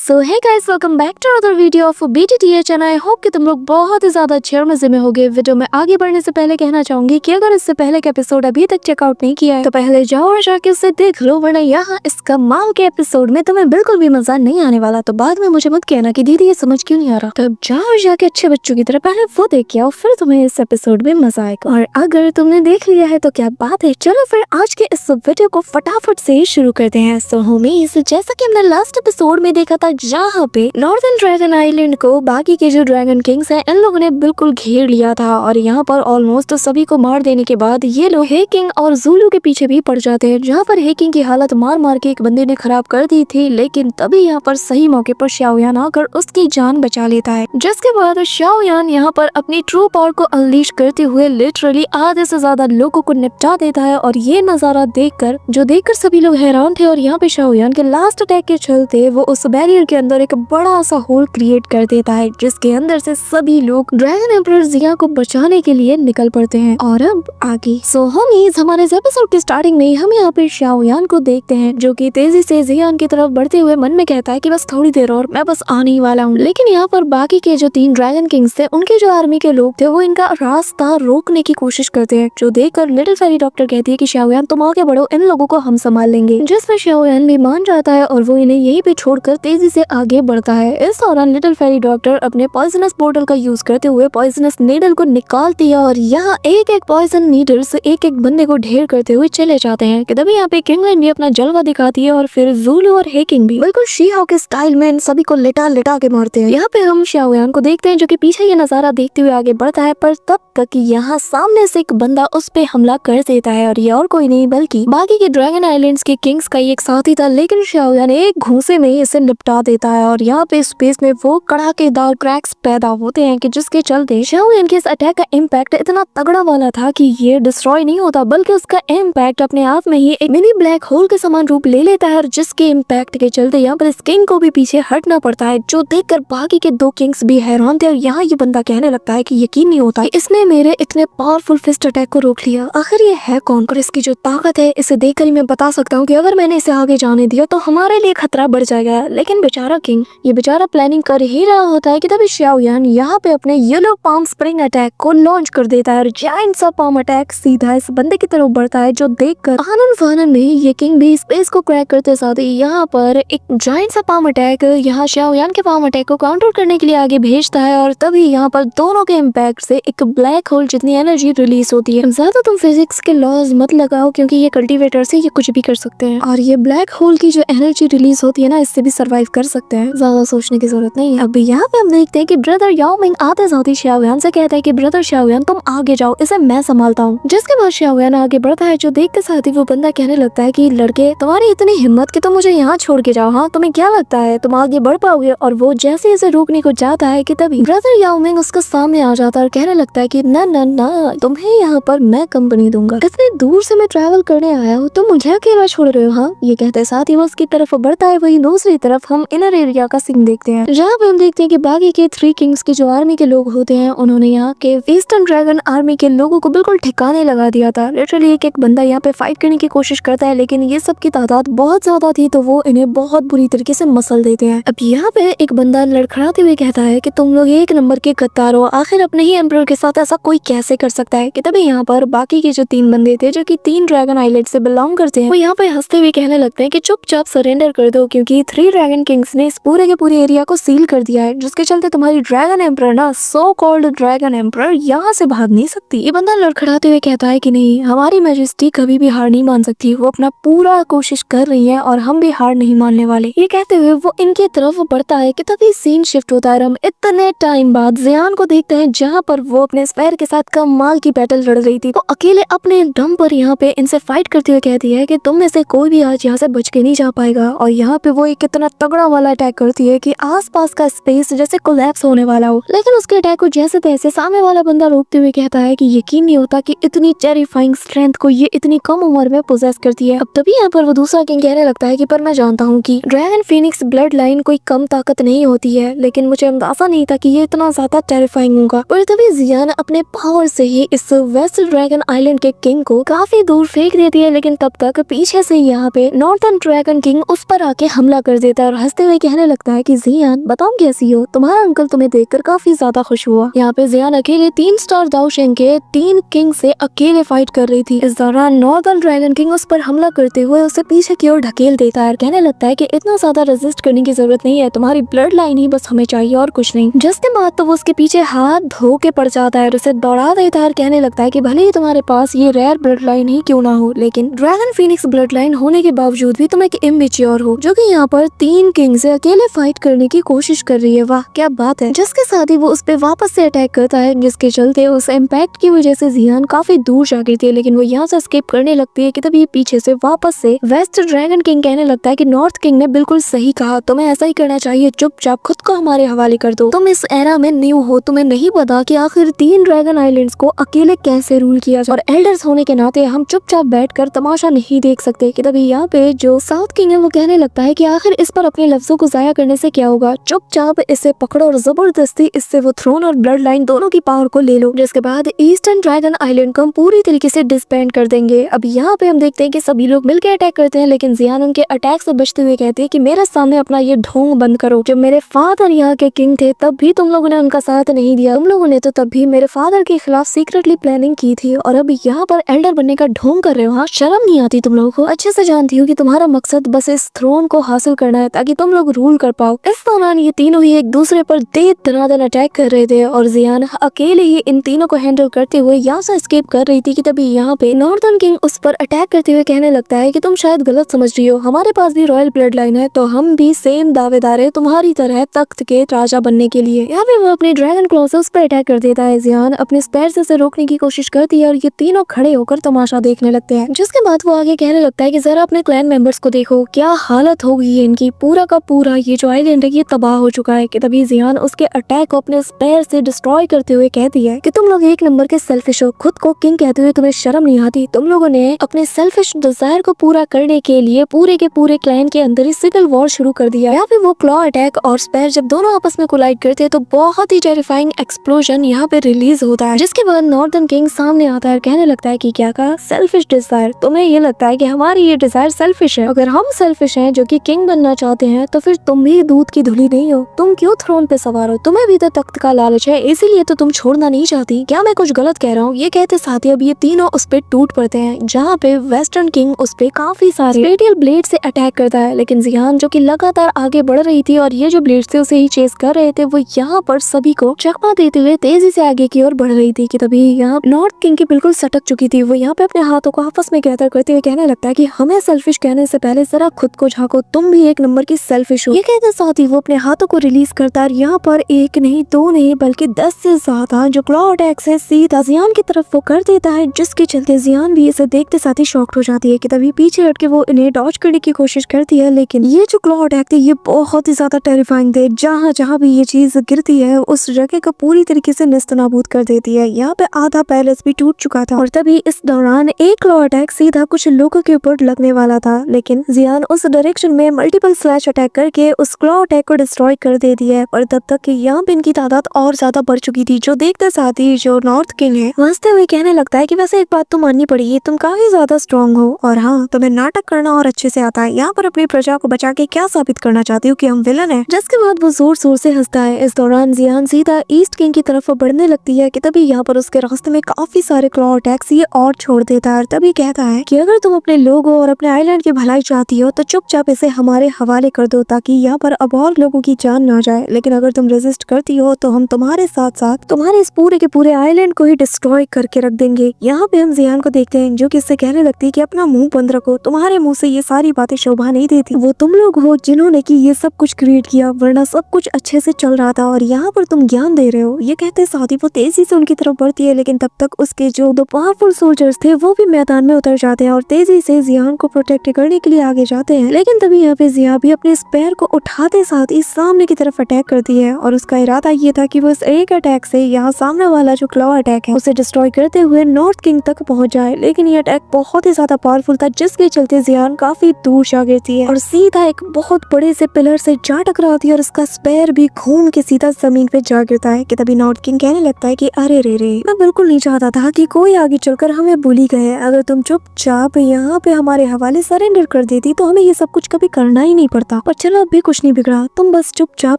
So hey guys, welcome back to other video of BTTH and I hope कि तुम लोग बहुत ही ज्यादा अच्छे और मजे में होगे। वीडियो में आगे बढ़ने से पहले कहना चाहूंगी कि अगर इससे पहले का एपिसोड अभी तक चेकआउट नहीं किया है तो पहले जाओ और जाके उसे देख लो, वरना यहाँ इस कमाल के एपिसोड में तुम्हें बिल्कुल भी मजा नहीं आने वाला। तो बाद में मुझे मत कहना कि दीदी ये समझ क्यों नहीं आ रहा। तो अब जाओ और जाके अच्छे बच्चों की तरह पहले वो देख के आओ, फिर तुम्हें इस एपिसोड में मजा आएगा। और अगर तुमने देख लिया है तो क्या बात है, चलो फिर आज के इस वीडियो को फटाफट से शुरू करते हैं। सो होमीज, जैसा कि हमने लास्ट एपिसोड में देखा था जहाँ पे नॉर्दर्न ड्रैगन आइलैंड को बाकी के जो ड्रैगन किंग्स हैं इन लोगों ने बिल्कुल घेर लिया था और यहाँ पर ऑलमोस्ट सभी को मार देने के बाद ये लोग हे किंग और ज़ूलू के पीछे भी पड़ जाते हैं, जहाँ पर हे किंग की हालत मार मार के एक बंदे ने खराब कर दी थी। लेकिन तभी यहाँ पर सही मौके पर शाओयान आकर उसकी जान बचा लेता है, जिसके बाद शाओयान यहाँ पर अपनी ट्रू पावर को अनलीश करते हुए लिटरली आधे से ज्यादा लोगों को निपटा देता है। और ये नजारा देखकर सभी लोग हैरान थे। और यहाँ पे शाओयान के लास्ट अटैक के चलते वो उस बैरियर के अंदर एक बड़ा सा होल क्रिएट कर देता है, जिसके अंदर से सभी लोग ड्रैगन एम्परर जिया को बचाने के लिए निकल पड़ते हैं। और अब आगे सो होमीज, हमारे एपिसोड की स्टार्टिंग में हम यहाँ पे शाओयान को देखते हैं जो कि तेजी से जियान की तरफ बढ़ते हुए मन में कहता है कि बस थोड़ी देर और मैं बस आने ही वाला हूँ। लेकिन यहाँ पर बाकी के जो 3 ड्रैगन किंग्स थे उनके जो आर्मी के लोग थे वो इनका रास्ता रोकने की कोशिश करते हैं, जो देखकर लिटिल फेरी डॉक्टर कहती है कि शाओयान तुम आगे बढ़ो, इन लोगों को हम संभाल लेंगे। जिसमें शाओयान भी मान जाता है और वो इन्हें यहीं पे छोड़कर तेजी से आगे बढ़ता है। इस दौरान लिटिल फेरी डॉक्टर अपने पॉइजनस पोर्टल का यूज करते हुए पॉइजनस नीडल को निकालती है और यहाँ एक एक पॉइजन नीडल से एक एक बंदे को ढेर करते हुए चले जाते हैं। कि तभी यहाँ पे किंगलैंड भी अपना जलवा दिखाती है और फिर ज़ूलू और हे किंग भी बिल्कुल शी-हाओ के स्टाइल में इन सभी को लिटा लिटा के मारते हैं। यहाँ पे हम शाओयान को देखते हैं जो कि पीछे ये नजारा देखते हुए आगे बढ़ता है, पर तब तक यहाँ सामने से एक बंदा उस पे हमला कर देता है। और ये और कोई नहीं बल्कि बाकी के ड्रैगन आइलैंड्स के किंग्स का एक साथी था, लेकिन शाओयान एक घूंसे में इसे निपटा देता है। और यहाँ पे स्पेस में वो कड़ाकेदार क्रैक्स पैदा होते हैं कि जिसके चलते शाओयान के इस अटैक का इम्पैक्ट इतना तगड़ा वाला था कि ये डिस्ट्रॉय नहीं होता, बल्कि उसका इम्पैक्ट अपने आप में ही एक मिनी ब्लैक होल के समान रूप ले लेता है। और जिसके इम्पैक्ट के चलते यहाँ पर इस किंग को भी पीछे हटना पड़ता है, जो देखकर बाकी के 2 किंग्स भी हैरान थे। और यहाँ ये बंदा कहने लगता है कि यकीन नहीं होता इसने मेरे इतने पावरफुल फिस्ट अटैक को रोक लिया, आखिर ये है कौन। और इसकी जो ताकत है इसे देखकर ही मैं बता सकता हूँ कि अगर मैंने इसे आगे जाने दिया तो हमारे लिए खतरा बढ़ जाएगा। लेकिन बेचारा किंग ये बेचारा प्लानिंग कर ही रहा होता है कि तभी शाओयान यहाँ पे अपने येलो पाम स्प्रिंग अटैक को लॉन्च कर देता है और जायंट सा पाम अटैक सीधा इस बंदे की तरफ बढ़ता है, जो देखकर आनंद फानन में ये किंग भी स्पेस को क्रैक करते साथ ही यहाँ पर एक जायंट सा पाम अटैक यहाँ शाओयान के पाम अटैक को काउंटर करने के लिए आगे भेजता है। और तभी यहाँ पर दोनों के इम्पैक्ट से एक ब्लैक होल जितनी एनर्जी रिलीज होती है। ज्यादा तुम फिजिक्स के लॉज मत लगाओ क्योंकि ये कल्टीवेटर से ये कुछ भी कर सकते हैं, और ये ब्लैक होल की जो एनर्जी रिलीज होती है ना, इससे भी सर्वाइव कर सकते हैं, ज्यादा सोचने की जरूरत नहीं है। अब यहाँ पे हम देखते हैं कि ब्रदर याओ मिंग आते साथ ही शाओयान से कहता है कि ब्रदर शाओयान तुम आगे जाओ, इसे मैं संभालता हूँ। जिसके बाद शाओयान आगे बढ़ता है, जो देख के साथ ही वो बंदा कहने लगता है कि लड़के तुम्हारी इतनी हिम्मत कि तुम मुझे यहाँ छोड़ के जाओ, हाँ तुम्हें क्या लगता है तुम आगे बढ़ पाओगे। और वो जैसे इसे रोकने को जाता है कि तभी ब्रदर याओ मिंग उसका सामने आ जाता है और कहने लगता है कि ना ना ना, तुम्हें यहाँ पर मैं कंपनी दूंगा, इतने दूर से मैं ट्रैवल करने आया हूँ, तुम मुझे अकेला छोड़ रहे हो। हाँ, ये कहते साथ ही वो उसकी तरफ बढ़ता है। वही दूसरी तरफ हम इनर एरिया का सीन देखते हैं, जहाँ पे हम देखते हैं कि बाकी के 3 किंग्स के जो आर्मी के लोग होते हैं उन्होंने यहाँ के ईस्टर्न ड्रैगन आर्मी के लोगों को बिल्कुल ठिकाने लगा दिया था। लिटरली एक एक बंदा यहाँ पे फाइट करने की कोशिश करता है, लेकिन ये सब की तादाद बहुत ज्यादा थी तो वो इन्हें बहुत बुरी तरीके से मसल देते हैं। अब यहाँ पे एक बंदा लड़खड़ाते हुए कहता है कि तुम लोग एक नंबर के कत्तार हो, आखिर अपने ही एम्परर के साथ ऐसा कोई कैसे कर सकता है। कि तभी यहाँ पर बाकी के जो 3 बंदे थे जो कि 3 ड्रैगन आइलैंड से बिलोंग करते हैं, वो यहाँ पे हंसते हुए कहने लगते हैं कि चुपचाप सरेंडर कर दो, क्योंकि 3 ड्रैगन किंग्स ने इस पूरे के पूरे एरिया को सील कर दिया है, जिसके चलते तुम्हारी ड्रैगन एम्परर ना, सो कॉल्ड ड्रैगन एम्परर, यहाँ से भाग नहीं सकती। ये बंदा लड़खड़ाते हुए कहता है कि नहीं, हमारी मैजेस्टी कभी भी हार नहीं मान सकती, वो अपना पूरा कोशिश कर रही है और हम भी हार नहीं मानने वाले। ये कहते हुए वो इनकी तरफ बढ़ता है कि तभी सीन शिफ्ट होता है। हम इतने टाइम बाद जियान को देखते हैं, जहाँ पर वो अपने स्पेयर के साथ कमाल की बैटल लड़ रही थी। वो अकेले अपने दम पर यहाँ पे इनसे फाइट करते हुए कहती है कि तुम में से कोई भी आज यहाँ से बच के नहीं जा पाएगा। और यहाँ पे वो एक इतना तगड़ा वाला अटैक करती है कि आसपास का स्पेस जैसे कोलैप्स होने वाला हो, लेकिन उसके अटैक को जैसे तैसे सामने वाला बंदा रोकते हुए कहता है कि यकीन नहीं होता कि इतनी टेरिफाइंग स्ट्रेंथ को ये इतनी कम उम्र में पोजेस करती है। अब तभी यहाँ पर वो दूसरा किंग कहने लगता है कि पर मैं जानता हूँ कि ड्रैगन फीनिक्स ब्लड लाइन कोई कम ताकत नहीं होती है, लेकिन मुझे अंदाजा नहीं था कि ये इतना ज्यादा टेरिफाइंग होगा। पर तभी जियान अपने पावर से ही इस वेस्ट ड्रैगन आइलैंड के किंग को काफी दूर फेंक देती है, लेकिन तब तक पीछे से यहाँ पे नॉर्थर्न ड्रैगन किंग उस पर आके हमला कर देता है और हंसते हुए कहने लगता है कि जियान बताओ कैसी हो, तुम्हारा अंकल तुम्हें देखकर काफी ज्यादा खुश हुआ। यहाँ पे जियान अकेले 3 स्टार दाओशेंग के 3 किंग से अकेले फाइट कर रही थी। इस दौरान नॉर्दर्न ड्रैगन किंग उस पर हमला करते हुए उसे पीछे की ओर ढकेल देता है, कहने लगता है कि इतना ज्यादा रेजिस्ट करने की जरूरत नहीं है, तुम्हारी ब्लड लाइन ही बस हमें चाहिए और कुछ नहीं। जिसके बाद तो वो उसके पीछे हाथ धो के पड़ जाता है और उसे दौड़ा देता है, कहने लगता है कि भले ही तुम्हारे पास ये रेयर ब्लड लाइन ही क्यों ना हो, लेकिन ड्रैगन फीनिक्स ब्लड लाइन होने के बावजूद भी तुम एक इमेच्योर हो जो कि यहाँ पर 3 किंग से अकेले फाइट करने की कोशिश कर रही है। वाह क्या बात है। जिसके साथ ही वो उस पे वापस से अटैक करता है, जिसके चलते उस इम्पैक्ट की वजह से जियान काफी दूर जा गिरती है, लेकिन वो यहाँ से एस्केप करने लगती है कि तभी पीछे से वापस से वेस्ट ड्रैगन किंग कहने लगता है कि नॉर्थ किंग ने बिल्कुल सही कहा, तुम्हें ऐसा ही करना चाहिए, चुपचाप खुद को हमारे हवाले कर दो, तुम इस एरा में न्यू हो, तुम्हें नहीं पता कि आखिर 3 ड्रैगन आइलैंड्स को अकेले कैसे रूल किया जाए, और एल्डर्स होने के नाते हम चुपचाप बैठकर तमाशा नहीं देख सकते। कि तभी यहाँ पे जो साउथ किंग है वो कहने लगता है कि आखिर इस पर अपने लफ्जों को जाया करने से क्या होगा, चुपचाप इसे पकड़ो और जबरदस्ती इससे वो थ्रोन और ब्लड लाइन दोनों की पावर को ले लो, जिसके बाद ईस्टर्न ड्रैगन आइलैंड को हम पूरी तरीके से डिस्बैंड कर देंगे। अब यहाँ पे हम देखते हैं कि सभी लोग मिलकर अटैक करते हैं, लेकिन जियान उनके अटैक से बचते हुए कहते हैं कि मेरे सामने अपना ये ढोंग बंद करो, जब मेरे फादर यहाँ के किंग थे तब भी तुम लोगों ने उनका साथ नहीं दिया, तुम लोगों ने तो तब भी मेरे फादर के खिलाफ सीक्रेटली प्लानिंग की थी, और अब यहाँ पर एल्डर बनने का ढोंग कर रहे हो। हाँ शर्म नहीं आती तुम लोगों को? अच्छे से जानती हूँ कि तुम्हारा मकसद बस इस थ्रोन को हासिल करना है ताकि तुम लोग रूल कर पाओ। इस दौरान ये तीनों ही एक दूसरे पर दनादन अटैक कर रहे थे और जियान अकेले ही इन तीनों को हैंडल करते हुए यहाँ से एस्केप कर रही थी कि तभी यहाँ पे नॉर्दर्न किंग उस पर अटैक करते हुए कहने लगता है कि तुम शायद गलत समझ रही हो, हमारे पास भी रॉयल ब्लड लाइन है, तो हम भी सेम दावेदार है तुम्हारी तरह तख्त के राजा बनने के लिए। यहाँ पे वो अपने ड्रैगन क्लॉ से उस पर अटैक कर देता है। जियान अपने स्पैर से उसे रोकने की कोशिश करती है और ये तीनों खड़े होकर तमाशा देखने लगते हैं, जिसके बाद वो आगे कहने लगता है कि जरा अपने क्लैन मेंबर्स को देखो, क्या हालत हो गई है इनकी, पूरा का पूरा ये जो आइलैंड है ये तबाह हो चुका है। कि तभी जियान उसके अटैक को अपने स्पैर से डिस्ट्रॉय करते हुए कहती है कि तुम लोग एक नंबर के सेल्फिश हो, खुद को किंग कहते हुए तुम्हें शर्म नहीं आती, तुम लोगों ने अपने सेल्फिश डिजायर को पूरा करने के लिए पूरे के पूरे क्लैन के अंदर ही सिविल वॉर शुरू कर दिया। यहाँ पे वो क्लॉ अटैक और स्पैर जब दोनों आपस में कोलाइड करते हैं तो बहुत ही टेरिफाइंग एक्सप्लोजन यहाँ पे रिलीज होता है, जिसके बाद नॉर्दर्न किंग सामने आता है, कहने लगता है कि क्या कहा, सेल्फिश डिजायर, तुम्हें ये लगता है कि हमारी ये डिजायर सेल्फिश है? अगर हम सेल्फिश हैं जो कि किंग बनना चाहते हैं तो फिर तुम भी दूध की धुली नहीं हो, तुम क्यों थ्रोन पे सवार हो, तुम्हें भी तो तख्त का लालच है, इसीलिए तो तुम छोड़ना नहीं चाहती। क्या मैं कुछ गलत कह रहा हूँ? ये कहते साथ ही अब ये तीनों उस पे टूट पड़ते हैं, जहाँ पे वेस्टर्न किंग उस पे काफी सारे रेडियल ब्लेड से अटैक करता है, लेकिन जियान जो कि लगातार आगे बढ़ रही थी और ये जो ब्लेड थे उसे ही चेस कर रहे थे, वो यहाँ पर सभी को चकमा देते हुए तेजी से आगे की ओर बढ़ रही थी। कि तभी यहाँ नॉर्थ किंग की बिल्कुल सटक चुकी थी, वो यहाँ पे अपने हाथों को आपस में गैदर करते हुए कहने लगता है कि हमें सेल्फिश कहने से पहले जरा खुद को झांको, तुम भी एक नंबर की सेल्फिश हो। ये कहते साथ ही वो अपने हाथों को रिलीज करता है, यहाँ पर एक नहीं दो नहीं बल्कि 10 से ज्यादा जो क्लॉ अटैक्स है सीधा जियान की तरफ वो कर देता है, जिसके चलते जियान भी इसे देखते साथ ही शॉक्ड हो जाती है। कि तभी पीछे हट के वो इन्हें डॉज करने की कोशिश करती है, लेकिन ये जो क्लॉ अटैक थे ये बहुत ही ज्यादा टेरिफाइंग थे, जहाँ जहाँ भी ये चीज गिरती है उस जगह को पूरी तरीके से निस्तनाबूद कर देती है। यहाँ पे आधा पैलेस भी टूट चुका था और तभी इस दौरान एक क्लॉ अटैक सीधा कुछ लोगों के ऊपर लगने वाला था, लेकिन जियान उस डायरेक्शन में मल्टीपल स्लैश अटैक करके उस क्लॉ अटैक को डिस्ट्रॉय कर देती है। और तब तक यहाँ पे इनकी तादाद और ज्यादा बढ़ चुकी थी, जो देखते साथ ही जो नॉर्थ किंग है हंसते हुए कहने लगता है कि वैसे एक बात तो माननी पड़ेगी, तुम काफी ज्यादा स्ट्रॉन्ग हो और हाँ तुम्हें नाटक करना और अच्छे से आता है, यहाँ पर अपनी प्रजा को बचा के क्या साबित करना चाहती हो कि हम विलन है। जिसके बाद वो जोर शोर से हंसता है। इस दौरान जियान सीधा ईस्ट किंग की तरफ बढ़ने लगती है कि तभी यहाँ पर उसके रास्ते में काफी सारे क्लॉ अटैक्स ये और छोड़ देता है। तभी कहता है कि अगर तुम अपने लोगों और अपने आइलैंड की भलाई चाहती हो तो चुपचाप इसे हमारे हवाले कर दो, ताकि यहाँ पर अब और लोगों की जान ना जाए, लेकिन अगर तुम रेजिस्ट करती हो तो हम तुम्हारे साथ साथ तुम्हारे इस पूरे के पूरे आइलैंड को ही डिस्ट्रॉय करके रख देंगे। यहाँ पे हम जियान को देखते हैं जो कि इससे कहने लगती है कि अपना मुंह बंद रखो, तुम्हारे मुंह से ये सारी बातें शोभा नहीं देती, वो तुम लोग हो जिन्होंने की ये सब कुछ क्रिएट किया, वरना सब कुछ अच्छे से चल रहा था और यहाँ पर तुम ज्ञान दे रहे हो। ये कहते साथ ही वो तेजी से उनकी तरफ बढ़ती है, लेकिन तब तक उसके जो दो पावरफुल सोल्जर्स थे वो भी मैदान में उतर जाते हैं और तेजी से जियान को प्रोटेक्ट करने के लिए आगे जाते हैं। लेकिन तभी यहाँ पे जिया भी अपने स्पेयर को उठाते साथ ही सामने की तरफ अटैक करती है और उसका इरादा ये था कि वो इस एक अटैक से यहाँ सामने वाला जो क्लॉ अटैक है उसे डिस्ट्रॉय करते हुए नॉर्थ किंग तक पहुंच जाए। लेकिन ये अटैक बहुत ही ज्यादा पावरफुल था, जिसके चलते जियान काफी दूर जा गिरती है और सीधा एक बहुत बड़े से पिलर से जा टकराती है और उसका स्पेयर भी घूम के सीधा जमीन पे जा गिरता है। कि तभी नॉर्थ किंग कहने लगता है कि अरे रे रे, मैं बिल्कुल नहीं चाहता था कि कोई आगे चलकर हमें भूली गए, अगर तुम चुपचाप यहाँ पे हमारे हवाले सरेंडर कर देती तो हमें ये सब कुछ कभी करना ही नहीं पड़ता। पर चलो अब भी कुछ नहीं बिगड़ा, तुम बस चुपचाप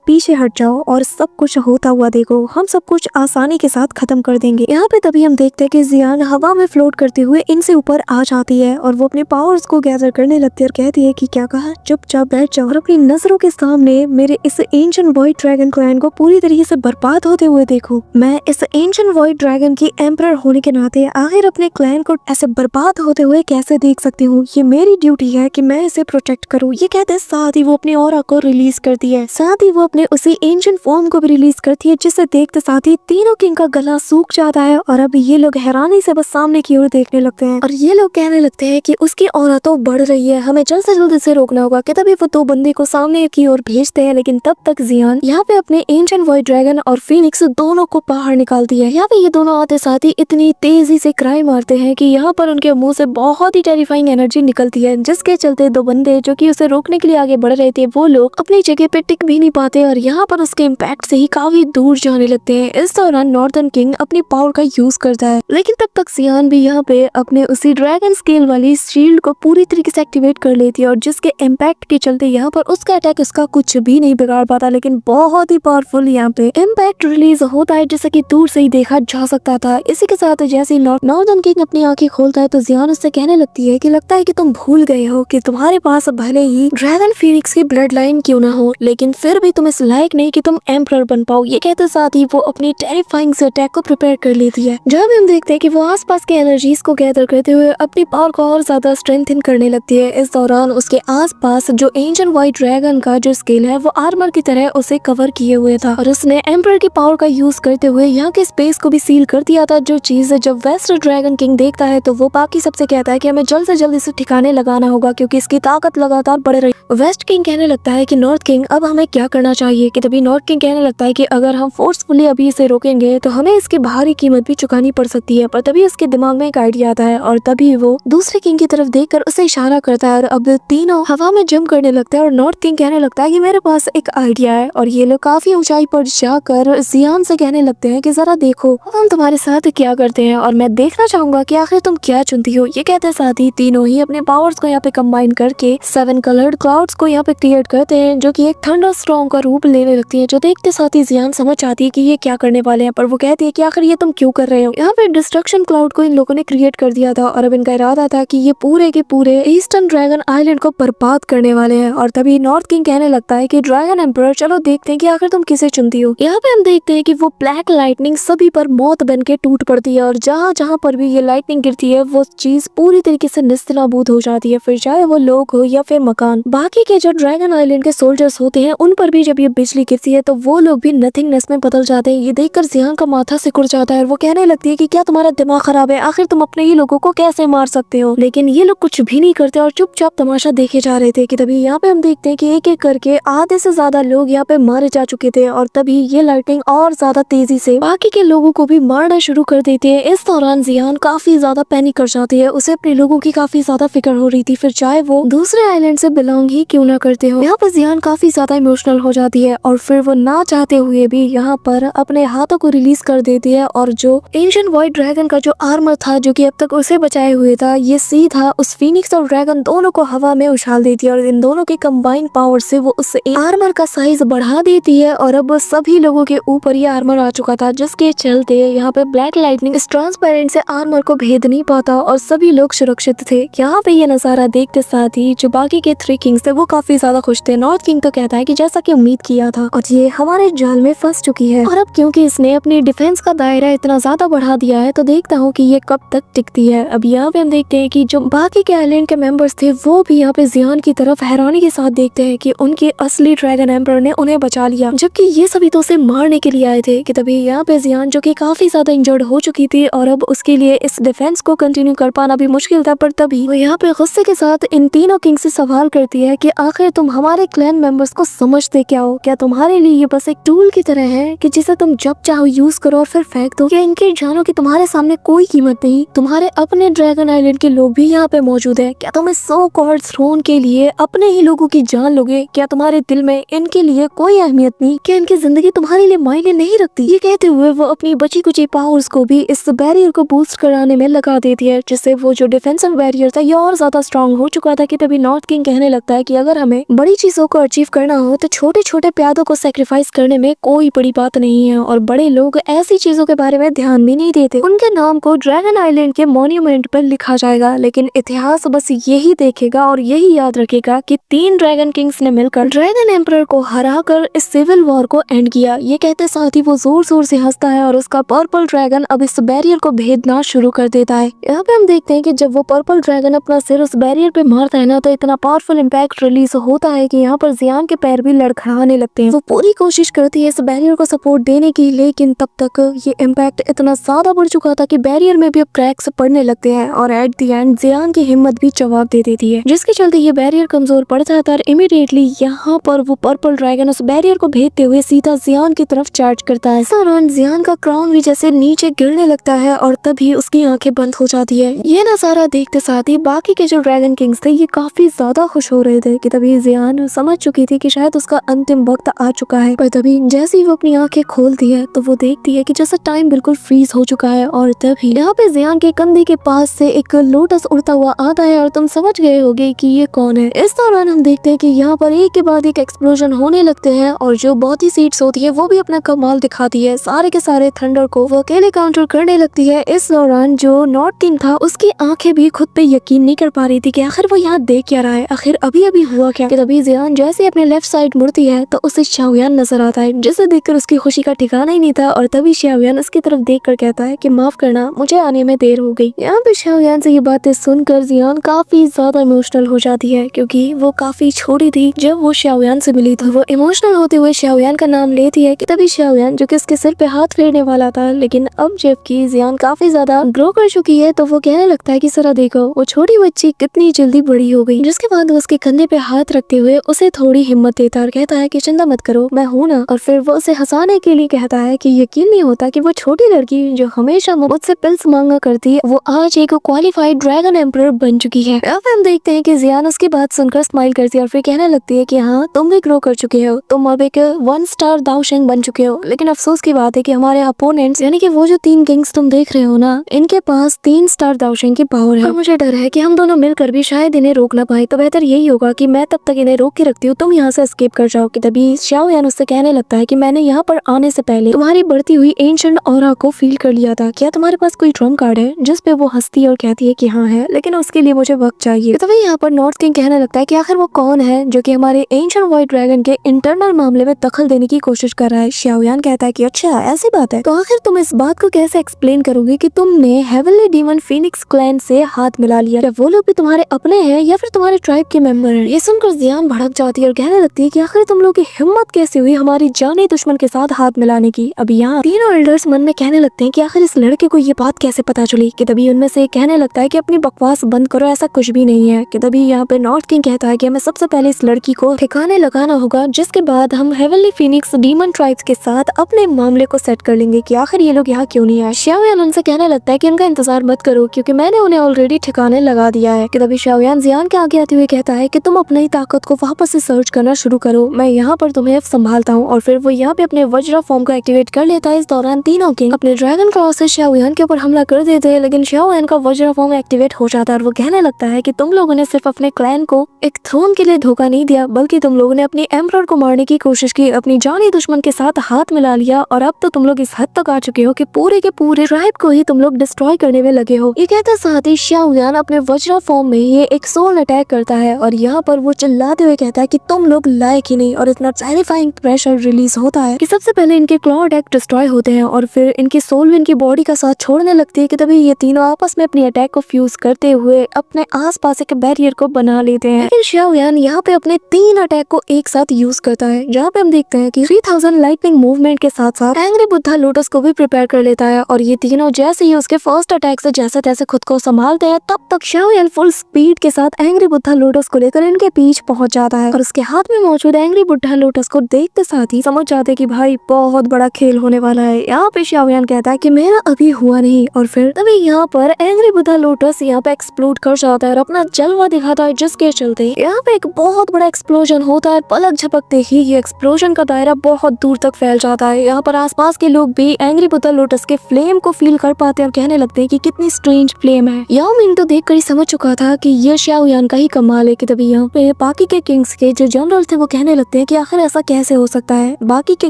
पीछे हट जाओ और सब कुछ होता हुआ देखो, हम सब कुछ आसानी के साथ खत्म कर देंगे। यहाँ पे तभी हम देखते हैं कि जियान हवा में फ्लोट करते हुए इनसे ऊपर आ जाती है और वो अपने पावर्स को गैदर करने लगती है और कहती है कि क्या कहा, चुपचाप बैठ जाओ और अपनी नजरों के सामने मेरे इस एंशिएंट वॉइड ड्रैगन क्लैन को पूरी तरीके से बर्बाद होते हुए देखो। मैं इस एंशिएंट वॉइड ड्रैगन की एम्परर होने के नाते आखिर अपने क्लैन को ऐसे बर्बाद होते हुए कैसे देख सकती हूँ, ये मेरी ड्यूटी है कि मैं इसे प्रोटेक्ट करूँ। ये कहते साथ ही वो अपनी ऑरा को रिलीज करती है, साथ ही वो अपने उसी एंशिएंट फॉर्म को भी रिलीज करती है, जिसे देखते साथ ही तीनों किंग का गला सूख जाता है और अब ये लोग हैरानी से बस सामने की ओर देखने लगते हैं और ये लोग कहने लगते हैं कि उसकी ऑरा तो बढ़ रही है, हमें जल्द से जल्द इसे रोकना होगा। कि तभी वो दो बंदे को सामने की ओर भेजते हैं, लेकिन तब तक जियान यहाँ पे अपने एंशिएंट वॉइड ड्रैगन और फीनिक्स दोनों को बाहर निकालती है। यहाँ पे ये दोनों आते साथ ही इतनी तेजी से क्राई मारते हैं कि यहाँ पर उनके मुंह से बहुत ही टेरिफाइंग एनर्जी निकलती है, जिसके चलते दो बंदे जो कि उसे रोकने के लिए आगे बढ़ रहे थे वो लोग अपनी जगह पे टिक भी नहीं पाते और यहाँ पर उसके इम्पैक्ट से ही काफी दूर जाने लगते हैं। इस दौरान नॉर्दर्न किंग अपनी पावर का यूज करता है, लेकिन तब तक जियान भी यहाँ पे अपने उसी ड्रैगन स्केल वाली शील्ड को पूरी तरीके से एक्टिवेट कर लेती है और जिसके इम्पैक्ट के चलते यहाँ पर उसका अटैक उसका कुछ भी नहीं बिगाड़ पाता, लेकिन बहुत ही पावरफुल यहाँ पे इम्पैक्ट रिलीज होता है जैसे कि दूर से ही देखा जा सकता था। इसी के साथ जैसे ही नॉर्दर्न किंग अपनी आंखें खोलता है तो जियान उससे कहने लगती है कि लगता है कि तुम भूल गए हो कि तुम्हारे पास भले ही ड्रैगन फीनिक्स की ब्लड लाइन क्यों ना हो, लेकिन फिर भी तुम इस लायक नहीं कि तुम एम्परर बन पाओ। ये कहते साथ ही वो अपनी टेरिफाइंग से अटैक को प्रिपेयर कर लेती है। जब हम देखते हैं कि वो आसपास के एनर्जीज को गैदर करते हुए अपनी पावर को और ज्यादा स्ट्रेंथन करने लगती है। इस दौरान उसके आसपास जो एंशिएंट वॉइड ड्रैगन का जो स्केल है वो आर्मर की तरह उसे कवर किए हुए था और उसने एम्परर की पावर का यूज करते हुए यहाँ के स्पेस को भी सील कर दिया था। जो चीज जब वेस्ट ड्रैगन किंग देखता है तो वो बाकी सबसे कहता है कि हमें जल्द से जल्द इसे ठिकाने लगाना होगा क्योंकि इसकी ताकत लगातार बढ़ रही। वेस्ट किंग कहने लगता है कि नॉर्थ किंग अब हमें क्या करना चाहिए। कि तभी नॉर्थ किंग कहने लगता है कि अगर हम फोर्सफुली अभी इसे रोकेंगे तो हमें इसकी भारी कीमत भी चुकानी पड़ सकती है। पर तभी उसके दिमाग में एक आइडिया आता है और तभी वो दूसरे किंग की तरफ देखकर उसे इशारा करता है और अब तीनों हवा में जंप करने लगता है और नॉर्थ किंग कहने लगता है कि मेरे पास एक आइडिया है और ये लोग काफी ऊंचाई पर जाकर जियान से कहने लगते हैं कि जरा देखो हम तुम्हारे साथ क्या करते हैं और मैं देखना चाहूंगा कि आखिर तुम क्या चुनती हो। ये कहते साथ ही तीनों ही अपने पावर्स को यहाँ पे कंबाइन करके 7 कलर्ड क्लाउड्स को यहाँ पे क्रिएट करते हैं जो कि एक थंडर स्टॉर्म का रूप लेने लगती है। जो देखते साथ ही जियान समझ आती है कि ये क्या करने वाले हैं, पर वो कहती है कि आखिर ये तुम क्यों कर रहे हो। यहाँ पे डिस्ट्रक्शन क्लाउड को इन लोगों ने क्रिएट कर दिया था और अब इनका इरादा था कि ये पूरे के पूरे ईस्टर्न ड्रैगन आइलैंड को बर्बाद करने वाले हैं। और तभी नॉर्थ किंग कहने लगता है कि ड्रैगन एम्परर चलो देखते हैं कि आखिर तुम किसे चुनती हो। यहाँ पे हम देखते हैं कि वो ब्लैक लाइटनिंग सभी पर मौत बन के टूट पड़ती है और जहाँ जहाँ पर भी ये लाइटनिंग गिरती है वो चीज पूरी तरीके से निस्तेनाबूद हो जाती है, फिर चाहे वो लोग हो या फिर मकान। बाकी के जो ड्रैगन आइलैंड के सोल्जर्स होते हैं उन पर भी जब ये बिजली गिरती है तो वो लोग भी नथिंगनेस में बदल जाते हैं। ये देखकर जियान का माथा सिकुड़ जाता है और वो कहने लगती है कि क्या तुम्हारा दिमाग खराब है, आखिर तुम अपने ही लोगों को कैसे मार सकते हो। लेकिन ये लोग कुछ भी नहीं करते और चुपचाप तमाशा देखे जा रहे थे। कि तभी यहाँ पे हम देखते हैं कि एक एक करके आधे से ज्यादा लोग यहाँ पे मारे जा चुके थे और तभी ये लाइटिंग और ज्यादा तेजी से बाकी के लोगों को भी मारना शुरू कर देती है। इस दौरान जियान काफी ज्यादा पैनिक कर जाती है, उसे अपने लोगों की काफी ज्यादा फिक्र हो रही थी, फिर चाहे वो दूसरे आइलैंड से बिलोंग ही क्यों ना करते हो। यहाँ पर जियान काफी ज्यादा इमोशनल हो जाती है और फिर वो ना चाहते हुए भी यहाँ पर अपने हाथों को रिलीज कर देती है और जो एंशिएंट वॉइड ड्रैगन का जो आर्मर था जो कि अब तक उसे बचाए हुए था ये सीधा उस फीनिक्स और ड्रैगन दोनों को हवा में उछाल देती है और इन दोनों के कंबाइंड पावर से वो उस आर्मर का साइज बढ़ा देती है और अब सभी लोगों के ऊपर ये आर्मर आ चुका था, जिसके चलते यहाँ पे ब्लैक लाइटनिंग इस ट्रांसपेरेंट से आर्मर को भेद नहीं पाता और सभी लोग सुरक्षित थे। यहाँ पे ये नजारा देखते साथ ही जो बाकी के 3 किंग्स थे वो काफी ज्यादा खुश थे। नॉर्थ किंग तो कहता है कि जैसा कि उम्मीद किया था और ये हमारे जाल में फंस चुकी है और अब क्योंकि इसने अपनी डिफेंस का दायरा इतना ज्यादा बढ़ा दिया है तो देखता हूँ कि ये कब तक टिकती है। अब यहाँ पे हम देखते हैं कि जो बाकी के आइलैंड के मेंबर्स थे वो भी यहाँ पे जियान की तरफ हैरानी के साथ देखते हैं कि उनके असली ड्रैगन एम्परर ने उन्हें बचा लिया, जबकि ये सभी तो उसे मारने के लिए आए थे। कि तभी यहाँ पे जियान जो कि काफी ज्यादा इंजर्ड हो चुकी थी और अब उसके लिए इस डिफेंस को कंटिन्यू कर पाना भी मुश्किल था, पर तभी वो यहाँ पे गुस्से के साथ इन तीनों किंग से सवाल करती है कि आखिर तुम हमारे क्लैन मेंबर्स को समझते क्या हो? क्या तुम्हारे लिए ये बस एक टूल की तरह है कि जिसे तुम जब चाहो यूज करो और फिर फेंक दो? क्या इनके जानों की तुम्हारे सामने कोई कीमत नहीं? तुम्हारे अपने ड्रैगन आइलैंड के लोग भी यहाँ पे मौजूद है, क्या तुम इस सो कॉल्ड थ्रोन के लिए अपने ही लोगों की जान लोगे? क्या तुम्हारे दिल में इनके लिए कोई अहमियत नहीं? क्या इनकी जिंदगी तुम्हारे लिए मायने नहीं रखती? ये कहते हुए वो अपनी बची कुची पावर्स को भी इस बैरियर को बूस्ट कराने में लगा देती है, जिससे वो जो डिफेंसिव बैरियर था ये और ज्यादा स्ट्रॉन्ग हो चुका था। कि तभी नॉर्थ किंग कहने लगता है कि अगर हमें में बड़ी चीजों को अचीव करना हो तो छोटे छोटे प्यादों को सेक्रीफाइस करने में कोई बड़ी बात नहीं है, और बड़े लोग ऐसी चीजों के बारे में ध्यान भी नहीं देते। उनके नाम को ड्रैगन आइलैंड के मॉन्यूमेंट पर लिखा जाएगा, लेकिन इतिहास बस यही देखेगा और यही याद रखेगा कि 3 ड्रैगन किंग्स ने मिलकर ड्रैगन एम्परर को हराकर इस सिविल वॉर को एंड किया। ये कहते साथ ही वो जोर जोर से हंसता है और उसका पर्पल ड्रैगन अब इस बैरियर को भेदना शुरू कर देता है। यहाँ पे हम देखते हैं कि जब वो पर्पल ड्रैगन अपना सिर उस बैरियर पे मारता है ना, तो इतना पावरफुल इम्पैक्ट रिलीज होता है कि यहाँ पर जियान के पैर भी लड़खड़ाने लगते हैं। वो पूरी कोशिश करती है इस बैरियर को सपोर्ट देने की, लेकिन तब तक ये इम्पैक्ट इतना ज्यादा बढ़ चुका था कि बैरियर में भी अब क्रैक्स पड़ने लगते हैं और एट द एंड जियान की हिम्मत भी जवाब दे देती है, जिसके चलते ये बैरियर कमजोर पड़ जाता है। इमीडिएटली यहाँ पर वो पर्पल ड्रैगन उस बैरियर को भेदते हुए सीधा जियान की तरफ चार्ज करता है। इस दौरान जियान का क्राउन भी जैसे नीचे गिरने लगता है और तभी उसकी आंखें बंद हो जाती है। ये नजारा देखते साथ ही बाकी के जो ड्रैगन किंग्स थे ये काफी ज्यादा खुश हो रहे थे कि तभी जियान समझ चुकी थी कि शायद उसका अंतिम वक्त आ चुका है। पर तभी जैसे ही वो अपनी आंखें खोलती है तो वो देखती है कि जैसे टाइम बिल्कुल फ्रीज हो चुका है, और तभी यहाँ पे जियान के कंधे के पास से एक लोटस उड़ता हुआ आता है और तुम समझ गए होगे कि ये कौन है। इस दौरान हम देखते हैं कि यहाँ पर एक के बाद एक एक्सप्लोजन होने लगते हैं और जो बॉडी सीट्स होती है वो भी अपना कमाल दिखाती है। सारे के सारे थंडर को वो अकेले काउंटर करने लगती है। इस दौरान जो नॉर्थ किंग था उसकी आंखें भी खुद पे यकीन नहीं कर पा रही थी कि आखिर वो यहाँ देख क्या रहा है, आखिर अभी अभी हुआ क्या। कि तभी जियान जैसे अपने लेफ्ट साइड मुड़ती है तो उसे शाओयान नजर आता है, जिसे देखकर उसकी खुशी का ठिकाना ही नहीं था। और तभी शाओयान उसकी तरफ देखकर कहता है कि माफ करना, मुझे आने में देर हो गई। यहाँ पे शाओयान से ये बातें सुनकर जियान काफी ज्यादा इमोशनल हो जाती है, क्योंकि वो काफी छोटी थी जब वो शाओयान से मिली थी। वो इमोशनल होते हुए शाओयान का नाम लेती है कि तभी शाओयान जो कि उसके सिर पे हाथ फेरने वाला था, लेकिन अब जबकि जियान काफी ज्यादा ग्रो कर चुकी है तो वो कहने लगता है कि सरा देखो वो छोटी बच्ची कितनी जल्दी बड़ी हो गई। जिसके बाद वो उसके कंधे पे हाथ रखते हुए उसे थोड़ी हिम्मत देता और कहता है कि चिंता मत करो, मैं हूँ ना। और फिर वो उसे हंसाने के लिए कहता है कि यकीन नहीं होता कि वो छोटी लड़की जो हमेशा मुझसे पिल्स मांगा करती है वो आज एक क्वालिफाइड ड्रैगन एम्परर बन चुकी है। अब हम देखते हैं कि जियान उसकी बात सुनकर स्माइल करती है और फिर कहने लगती है कि हाँ तुम भी ग्रो कर चुके हो, तुम अब एक 1 स्टार दाओशेंग बन चुके हो। लेकिन अफसोस की बात है कि हमारे अपोनेंट्स यानी कि वो जो 3 किंग्स तुम देख रहे हो ना, इनके पास 3 स्टार दाओशेंग की पावर है और मुझे डर है कि हम दोनों मिलकर भी शायद इन्हें रोक ना पाए। तो बेहतर यही होगा कि मैं तब तक इन्हें रोक के रखती हूँ, तुम यहाँ से एस्केप कर जाओ। कि तभी शाओयान उससे कहने लगता है कि मैंने यहाँ पर आने से पहले तुम्हारी बढ़ती हुई एंशिएंट ऑरा को फील कर लिया था, क्या तुम्हारे पास कोई ट्रम्प कार्ड है? जिस पे वो हंसती है और कहती है कि हाँ है, लेकिन उसके लिए मुझे वक्त चाहिए। तो तभी यहाँ पर नॉर्थ किंग कहने लगता है कि आखिर वो कौन है जो कि हमारे एंशिएंट व्हाइट ड्रैगन के इंटरनल मामले में दखल देने की कोशिश कर रहा है। शाओयान कहता है कि अच्छा ऐसी बात है, तो आखिर तुम इस बात को कैसे एक्सप्लेन करोगे कि तुमने हेवनली डीमन फीनिक्स क्लैन से हाथ मिला लिया? क्या वो लोग भी तुम्हारे अपने हैं या फिर तुम्हारे ट्राइब के मेंबर हैं? ये सुनकर जियान भड़क जाती है और कहने लगती है कि आखिर तुम लोग की हिम्मत कैसे हुई हमारी जानी दुश्मन के साथ हाथ मिलाने की? अब यहाँ तीनों एल्डर्स मन में कहने लगते हैं कि आखिर इस लड़के को ये बात कैसे पता चली। कि तभी उनमें से कहने लगता है कि अपनी बकवास बंद करो, ऐसा कुछ भी नहीं है। कि तभी यहाँ पे नॉर्थ किंग कहता है कि हमें सबसे पहले इस लड़की को ठिकाने लगाना होगा, जिसके बाद हम हेवनली फीनिक्स डीमन ट्राइब्स के साथ अपने मामले को सेट कर लेंगे कि आखिर ये लोग यहाँ क्यों नहीं आए। शाओयान उनसे कहने लगता है कि उनका इंतजार मत करो क्योंकि मैंने उन्हें ऑलरेडी ठिकाने लगा दिया है। कि तभी शाओयान जियान के आगे आते हुए कहता है कि तुम अपनी ताकत को वापस से सर्च करना शुरू करो, मैं यहाँ पर तुम्हें संभालता हूँ। और फिर वो यहाँ पे अपने वज्रा फॉर्म को एक्टिवेट कर लेता है। इस दौरान तीनों किंग अपने ड्रैगन क्रॉस से शाओयान के ऊपर हमला कर देते हैं, लेकिन शाओयान का वज्रा फॉर्म एक्टिवेट हो जाता है और वो कहने लगता है कि तुम लोगों ने सिर्फ अपने क्लैन को एक थ्रोन के लिए धोखा नहीं दिया, बल्कि तुम लोगों ने अपनी एम्परर को मारने की कोशिश की, अपनी जानी दुश्मन के साथ हाथ मिला लिया और अब तो तुम लोग इस हद तक आ चुके हो कि पूरे के पूरे ट्राइब को ही तुम लोग डिस्ट्रॉय करने में लगे हो। ये कहते साथ ही शाओयान अपने वज्रा फॉर्म में ये एक सोल अटैक करता है और यहाँ पर वो चिल्लाते हुए कहता है कि तुम लोग लायक ही नहीं। और इतना टेरिफाइंग प्रेशर रिलीज होता है कि सबसे पहले इनके क्लॉ अटैक डिस्ट्रॉय होते हैं और फिर इनकी सोल भी इनकी बॉडी का साथ छोड़ने लगती है। कि तभी ये तीनों आपस में अपनी अटैक को फ्यूज करते हुए अपने आसपास एक बैरियर को बना लेते हैं। लेकिन शाओयान यहाँ पे अपने 3 अटैक को एक साथ यूज करता है, जहाँ पे हम देखते हैं कि 3000 लाइटनिंग मूवमेंट के साथ साथ एंग्री बुद्धा लोटस को भी प्रिपेयर कर लेता है। और ये तीनों जैसे ही उसके फर्स्ट अटैक से जैसे तैसे खुद को संभालते हैं, तब तक शाओयान फुल स्पीड के साथ एंग्री बुद्धा लोटस को लेकर इनके पीछे पहुंच जाता है और उसके हाथ में मौजूद एंग्री बुद्धा लोटस को देखते साथ ही समझ जाते कि भाई बहुत बड़ा खेल होने वाला है। यहाँ पे शाओयान कहता है कि मेरा अभी हुआ नहीं और फिर तभी यहाँ पर एंग्री बुद्धा लोटस यहाँ पे एक्सप्लोड कर जाता है और अपना जलवा दिखाता है, जिसके चलते यहाँ पे एक बहुत बड़ा एक्सप्लोजन होता है। पलक झपकते ही ये एक्सप्लोजन का दायरा बहुत दूर तक फैल जाता है। यहाँ पर आसपास के लोग भी एंग्री बुद्धा लोटस के फ्लेम को फील कर पाते हैं और कहने लगते हैं कि कितनी स्ट्रेंज फ्लेम है। याओ मिंग तो देख कर ही समझ चुका था कि ये शाओयान का ही कमाल है। कि तभी यहाँ पे बाकी के किंग्स के जो जनरल थे वो कहने लगते हैं कि आखिर ऐसा कैसे हो सकता है, बाकी के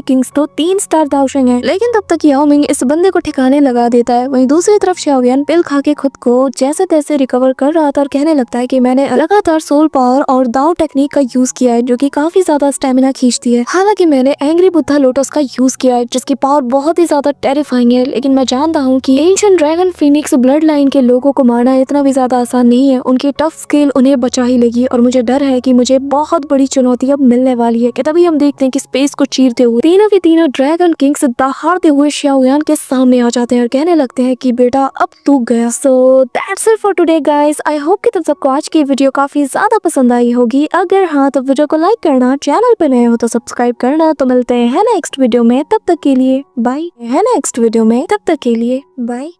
किंग्स तो 3 स्टार दाओशिंग हैं। लेकिन तब तक याओ मिंग इस बंदे को ठिकाने लगा देता है। वहीं दूसरी तरफ शाओयान पिल खा के खुद को जैसे तैसे रिकवर कर रहा था और कहने लगता है कि मैंने लगातार सोल पावर और दाओ टेक्निक का यूज किया है जो कि काफी ज्यादा स्टेमिना खींचती है। हालांकि मैंने एंग्री बुद्धा लोटस का यूज किया है जिसकी पावर बहुत ही ज्यादा टेरिफाइंग है, लेकिन मैं जानता हूँ कि ancient dragon Phoenix blood line के लोगों को मारना इतना भी ज्यादा आसान नहीं है। उनकी टफ स्किल उन्हें बचा ही लेगी और मुझे डर है कि मुझे बहुत बड़ी चुनौती अब मिलने वाली है। कि तभी हम देखते हैं कि स्पेस को चीरते हुए तीनों के तीनों ड्रैगन किंग्स दहाड़ते हुए शाओयान के सामने आ जाते हैं और कहने लगते हैं कि बेटा अब तू गया। So that's it for today guys. I hope कि तुम सबको आज की वीडियो काफी ज्यादा पसंद आई होगी। अगर हाँ तो वीडियो को लाइक करना, चैनल पे नए हो तो सब्सक्राइब करना। तो मिलते हैं नेक्स्ट वीडियो में, तब तक के लिए बाय। बाय।